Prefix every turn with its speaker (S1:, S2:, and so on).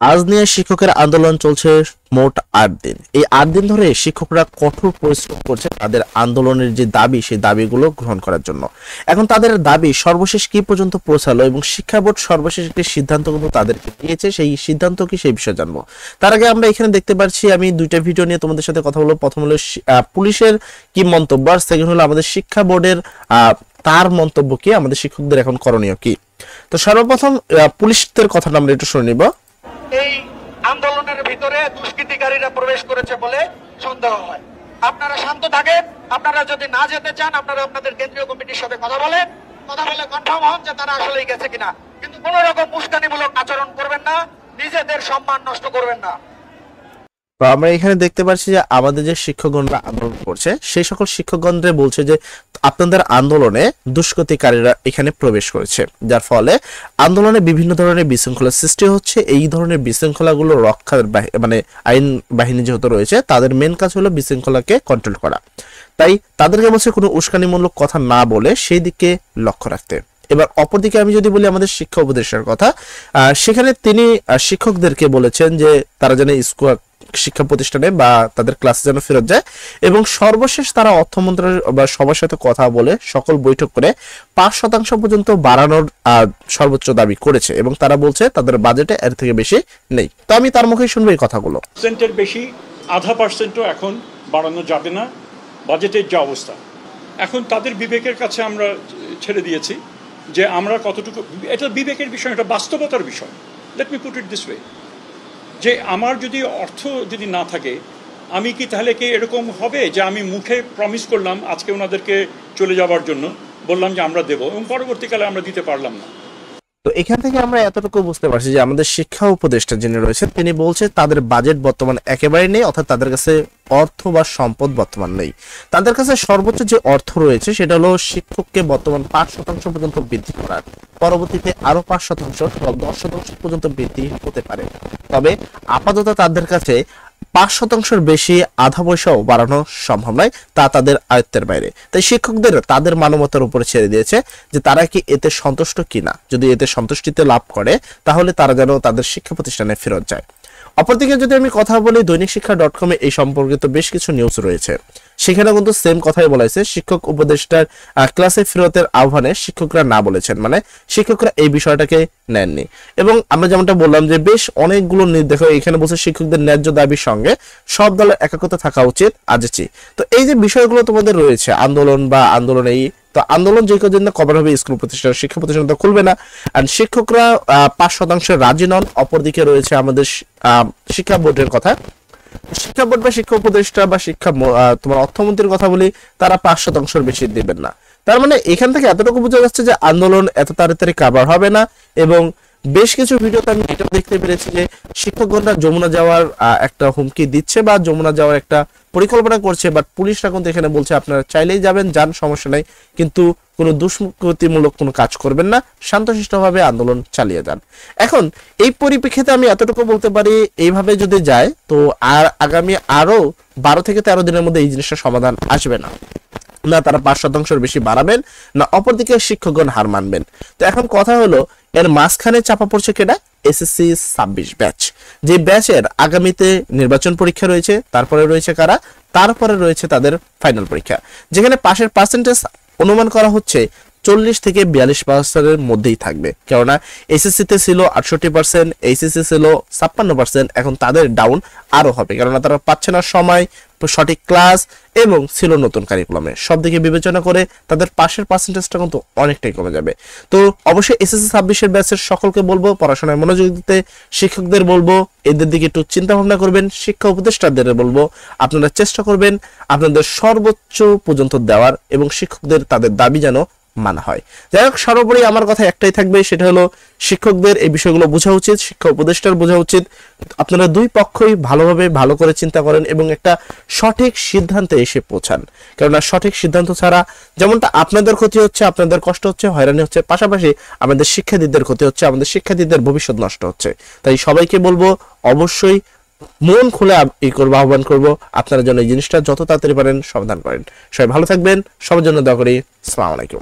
S1: আজ নিয়ে শিক্ষকের আন্দোলন চলছে মোট ৮ দিন। এই ৮ দিন ধরে শিক্ষকরা কঠোর পরিশ্রম করছে তাদের আন্দোলনের যে দাবি সেই দাবিগুলো গ্রহণ করার জন্য। এখন তাদের দাবি সর্বশেষ কি পর্যন্ত পৌঁছালো এবং শিক্ষা বোর্ড সর্বশেষ একটি সিদ্ধান্ত কিন্তু তাদেরকে দিয়েছে, সেই সিদ্ধান্ত কি সেই বিষয়ে জানবো। তার আগে আমরা এখানে দেখতে পাচ্ছি, আমি দুইটা ভিডিও নিয়ে তোমাদের সাথে কথা বলবো। প্রথম হলো পুলিশের কি মন্তব্য, আর সেকেন্ড হলো আমাদের শিক্ষা বোর্ডের তার মন্তব্য কি, আমাদের শিক্ষকদের এখন করণীয় কি। তো সর্বপ্রথম পুলিশদের কথাটা আমরা একটু শুনে নিব।
S2: এই আন্দোলনের ভিতরে দুষ্কৃতিকারীরা প্রবেশ করেছে বলে সন্দেহ হয়। আপনারা শান্ত থাকেন। আপনারা যদি না যেতে চান, আপনারা আপনাদের কেন্দ্রীয় কমিটির সাথে কথা বলে কনফার্ম হন যে তারা আসলেই গেছে কিনা। কিন্তু কোন রকম উস্কানিমূলক আচরণ করবেন না, নিজেদের সম্মান নষ্ট করবেন না।
S1: তো আমরা এখানে দেখতে পাচ্ছি যে আমাদের যে শিক্ষকগণরা আন্দোলন করছে সেই সকল শিক্ষকগণরা বলছে যে আপনাদের আন্দোলনে দুষ্কৃতিকারীরা এখানে প্রবেশ করেছে, যার ফলে আন্দোলনে বিভিন্ন ধরনের বিশৃঙ্খলা সৃষ্টি হচ্ছে। এই ধরনের বিশৃঙ্খলাগুলো রক্ষার মানে আইন বাহিনী যেহেতু রয়েছে, তাদের মেন কাজ হলো বিশৃঙ্খলাকে কন্ট্রোল করা। তাই তাদেরকে বলছে কোনো উস্কানিমূলক কথা না বলে সেই দিকে লক্ষ্য রাখতে। এবার অপরদিকে আমি যদি বলি আমাদের শিক্ষা উপদেষ্টার কথা, সেখানে তিনি শিক্ষকদেরকে বলেছেন যে তারা যেন স্কুল শিক্ষা প্রতিষ্ঠানে বা তাদের ক্লাসে যেন ফেরত যায়, এবং সর্বশেষ তারা অর্থমন্ত্রীর বা সবার সাথে কথা বলে সকল বৈঠক করে ৫% পর্যন্ত বাড়ানোর সর্বোচ্চ দাবি করেছে, এবং তারা বলছে তাদের বাজেটে এর থেকে বেশি নেই। তো আমি তার মুখেই শুনবো এই কথাগুলো।
S3: পার্সেন্টের বেশি 0.5%ও এখন বাড়ানো যাবে না বাজেটের যা অবস্থা। এখন তাদের বিবেকের কাছে আমরা ছেড়ে দিয়েছি যে আমরা কতটুকু, এটা বিবেকের বিষয়, এটা বাস্তবতার বিষয়। Let me put it this way, যে আমার যদি অর্থ যদি না থাকে, আমি কি তাহলে কি এরকম হবে যে আমি মুখে প্রমিস করলাম আজকে ওনাদেরকে চলে যাওয়ার জন্য, বললাম যে আমরা দেবো, এবং পরবর্তীকালে আমরা দিতে পারলাম না।
S1: তো এখান থেকে আমরা এতটুকু বুঝতে পারছি যে আমাদের শিক্ষা উপদেষ্টা যিনি রয়েছেন তিনি বলছে তাদের বাজেট বর্তমান একেবারে নেই, অর্থাৎ তাদের কাছে অর্থ বা সম্পদ বর্তমান নেই। তাদের কাছে সর্বোচ্চ যে অর্থ রয়েছে সেটা হলো শিক্ষককে বর্তমান ৫% পর্যন্ত বৃদ্ধি করার, পরবর্তীতে আরো ৫% ১০% পর্যন্ত বৃদ্ধি হতে পারে। তবে আপাতত তাদের কাছে ৫%-এর বেশি আধা পয়সাও বাড়ানো সম্ভব নয়, তা তাদের আয়ত্তের বাইরে। তাই শিক্ষকদের তাদের মানবতার উপরে ছেড়ে দিয়েছে যে তারা কি এতে সন্তুষ্ট কিনা। যদি এতে সন্তুষ্টিতে লাভ করে তাহলে তারা যেন তাদের শিক্ষা প্রতিষ্ঠানে ফেরত যায়। অপরদিকে যদি আমি কথা বলি, দৈনিক শিক্ষা .com এই সম্পর্কিত বেশ কিছু নিউজ রয়েছে। সেখানে কিন্তু সেম কথাই বলা হয়েছে, শিক্ষক উপদেষ্টার ক্লাসে ফেরতের আহ্বানে শিক্ষকরা না বলেছেন, মানে শিক্ষকরা এই বিষয়টাকে নেননি। এবং আমরা যেমনটা বললাম যে বেশ অনেকগুলো দেখো এখানে বলছে শিক্ষকদের ন্যায্য দাবির সঙ্গে সব দলের একতা থাকা উচিত আজই। তো এই যে বিষয়গুলো তোমাদের রয়েছে আন্দোলন বা আন্দোলন, এই তো আন্দোলন যে কদিন না কভার হবে স্কুল প্রতিষ্ঠান শিক্ষা প্রতিষ্ঠান তো খুলবে না, আর শিক্ষকরা ৫% রাজি নন। অপরদিকে রয়েছে আমাদের শিক্ষা বোর্ডের কথা, শিক্ষা বোর্ড বা শিক্ষা উপদেষ্টা বা শিক্ষা তোমার অর্থমন্ত্রীর কথা বলি, তারা ৫%-এর বেশি দিবেন না। তার মানে এখান থেকে এতটুকু বোঝা যাচ্ছে যে আন্দোলন এত তাড়াতাড়ি কাভার হবে না। এবং বেশ কিছু ভিডিওতে আমি এটাও দেখতে পেরেছি যে শিক্ষকগণরা যমুনা যাওয়ার একটা হুমকি দিচ্ছে বা যমুনা যাওয়ার একটা পরিকল্পনা করছে, বাট পুলিশরা কিন্তু এখানে বলছে আপনারা চাইলেই যাবেন, যান, সমস্যা নাই, কিন্তু কোনো দুষ্কৃতিমূলক কোনো কাজ করবেন না, শান্তশিষ্টভাবে আন্দোলন চালিয়ে যান। এখন এই পরিপ্রেক্ষিতে আমি এতটুকু বলতে পারি, এইভাবে যদি যায় তো আর আগামী আরো 12 থেকে 13 দিনের মধ্যে এই জিনিসটা সমাধান আসবে না, না তারা ৫%-এর বেশি বাড়াবেন, না অপরদিকে শিক্ষকগণ হার মানবেন। তো এখন কথা হলো এর মাঝখানে চাপা পড়ছে কেনা, এসএসসি ২৬ ব্যাচ, যে ব্যাচের আগামীতে নির্বাচন পরীক্ষা রয়েছে, তারপরে রয়েছে কারা, তারপরে রয়েছে তাদের ফাইনাল পরীক্ষা, যেখানে পাশের পার্সেন্টেজ অনুমান করা হচ্ছে ৪০ থেকে ৪২% মধ্যেই থাকবে। কেননা এসএসসিতে ছিল ৬৮%, এইচএসসি ছিল ৫৬%, এখন তাদের ডাউন আরো হবে, কেননা তারা পাচ্ছে না সময়, সঠিক ক্লাস, এবং ছিল নতুন কারিকুলামে। সব দিকে বিবেচনা করে তাদের পাশের পার্সেন্টেজটা কিন্তু অনেকটাই কমে যাবে। তো অবশ্যই এসএসসি ২৬-এর ব্যাচের সকলকে বলবো পড়াশোনায় মনোযোগ দিতে, শিক্ষকদের বলবো এদের দিকে একটু চিন্তা ভাবনা করবেন, শিক্ষা উপদেষ্টাদের বলবো আপনারা চেষ্টা করবেন আপনাদের সর্বোচ্চ পর্যন্ত দেওয়ার, এবং শিক্ষকদের তাদের দাবি যেন মানা হয়। যাই হোক, সর্বোপরি আমার কথা একটাই থাকবে, সেটা হলো শিক্ষকদের এই বিষয়গুলো বোঝা উচিত, শিক্ষা উপদেষ্টার বোঝা উচিত। আপনারা দুই পক্ষই ভালোভাবে ভালো করে চিন্তা করেন এবং একটা সঠিক সিদ্ধান্তে এসে পৌঁছান, কেননা সঠিক সিদ্ধান্ত ছাড়া যেমনটা আপনাদের ক্ষতি হচ্ছে, আপনাদের কষ্ট হচ্ছে, হয়রানি হচ্ছে, পাশাপাশি আমাদের শিক্ষার্থীদের ক্ষতি হচ্ছে, আমাদের শিক্ষার্থীদের ভবিষ্যৎ নষ্ট হচ্ছে। তাই সবাইকে বলবো অবশ্যই মন খুলে আহ্বান করবো আপনারা যেন এই জিনিসটা যত তাড়াতাড়ি পারেন সমাধান করেন। সবাই ভালো থাকবেন, সবার জন্য দোয়া করি। আসসালামু আলাইকুম।